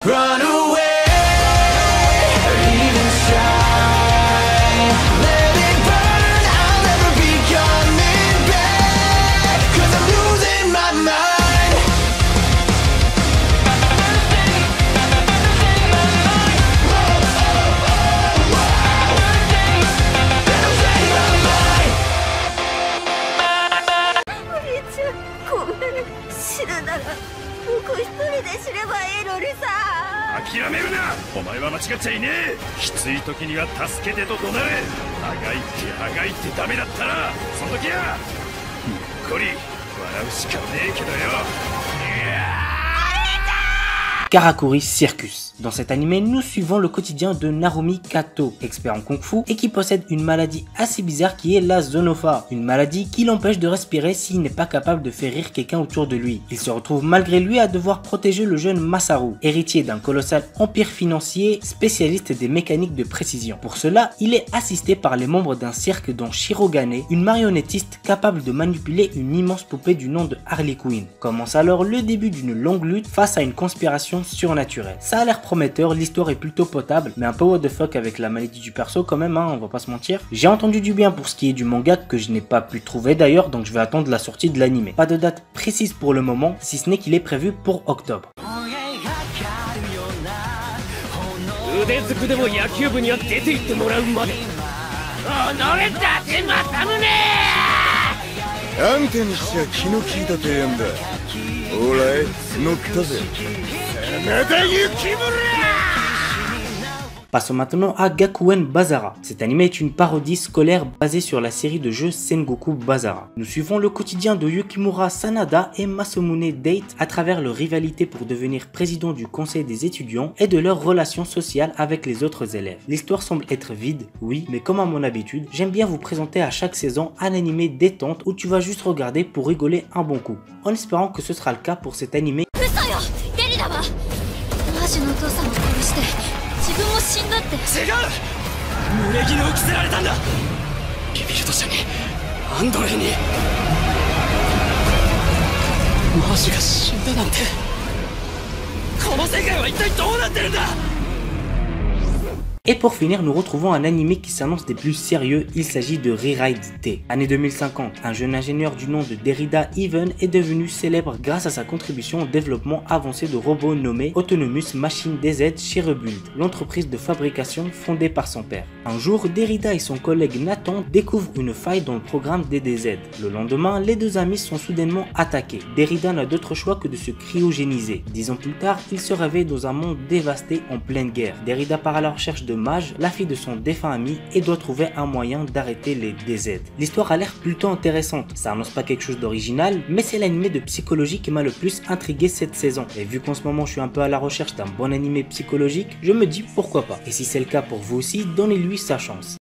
Run away, even shine. Let it burn, I'll never be coming back. 'Cause I'm losing my mind. Karakuri Circus. Dans cet animé, nous suivons le quotidien de Narumi Kato, expert en kung-fu et qui possède une maladie assez bizarre qui est la zonofa, une maladie qui l'empêche de respirer s'il n'est pas capable de faire rire quelqu'un autour de lui. Il se retrouve malgré lui à devoir protéger le jeune Masaru, héritier d'un colossal empire financier spécialiste des mécaniques de précision. Pour cela, il est assisté par les membres d'un cirque dont Shirogane, une marionnettiste capable de manipuler une immense poupée du nom de Harley Quinn. Commence alors le début d'une longue lutte face à une conspiration surnaturelle. Ça a l'air prometteur, l'histoire est plutôt potable, mais un peu what the fuck avec la maladie du perso quand même, on va pas se mentir. J'ai entendu du bien pour ce qui est du manga que je n'ai pas pu trouver d'ailleurs, donc je vais attendre la sortie de l'anime. Pas de date précise pour le moment, si ce n'est qu'il est prévu pour octobre. Passons maintenant à Gakuen Bazara. Cet anime est une parodie scolaire basée sur la série de jeux Sengoku Bazara. Nous suivons le quotidien de Yukimura Sanada et Masamune Date à travers leur rivalité pour devenir président du conseil des étudiants et de leurs relations sociales avec les autres élèves. L'histoire semble être vide, oui, mais comme à mon habitude, j'aime bien vous présenter à chaque saison un animé détente où tu vas juste regarder pour rigoler un bon coup. En espérant que ce sera le cas pour cet animé. Et pour finir, nous retrouvons un animé qui s'annonce des plus sérieux, il s'agit de Reride T. Année 2050, un jeune ingénieur du nom de Derrida Even est devenu célèbre grâce à sa contribution au développement avancé de robots nommé Autonomous Machine DZ chez Rebuild, l'entreprise de fabrication fondée par son père. Un jour, Derrida et son collègue Nathan découvrent une faille dans le programme DDZ. Le lendemain, les deux amis sont soudainement attaqués. Derrida n'a d'autre choix que de se cryogéniser. 10 ans plus tard, il se réveille dans un monde dévasté en pleine guerre. Derrida part à la recherche de Mage, la fille de son défunt ami, et doit trouver un moyen d'arrêter les DZ. L'histoire a l'air plutôt intéressante, ça annonce pas quelque chose d'original, mais c'est l'animé de psychologie qui m'a le plus intrigué cette saison. Et vu qu'en ce moment je suis un peu à la recherche d'un bon animé psychologique, je me dis pourquoi pas. Et si c'est le cas pour vous aussi, donnez-lui sa chance.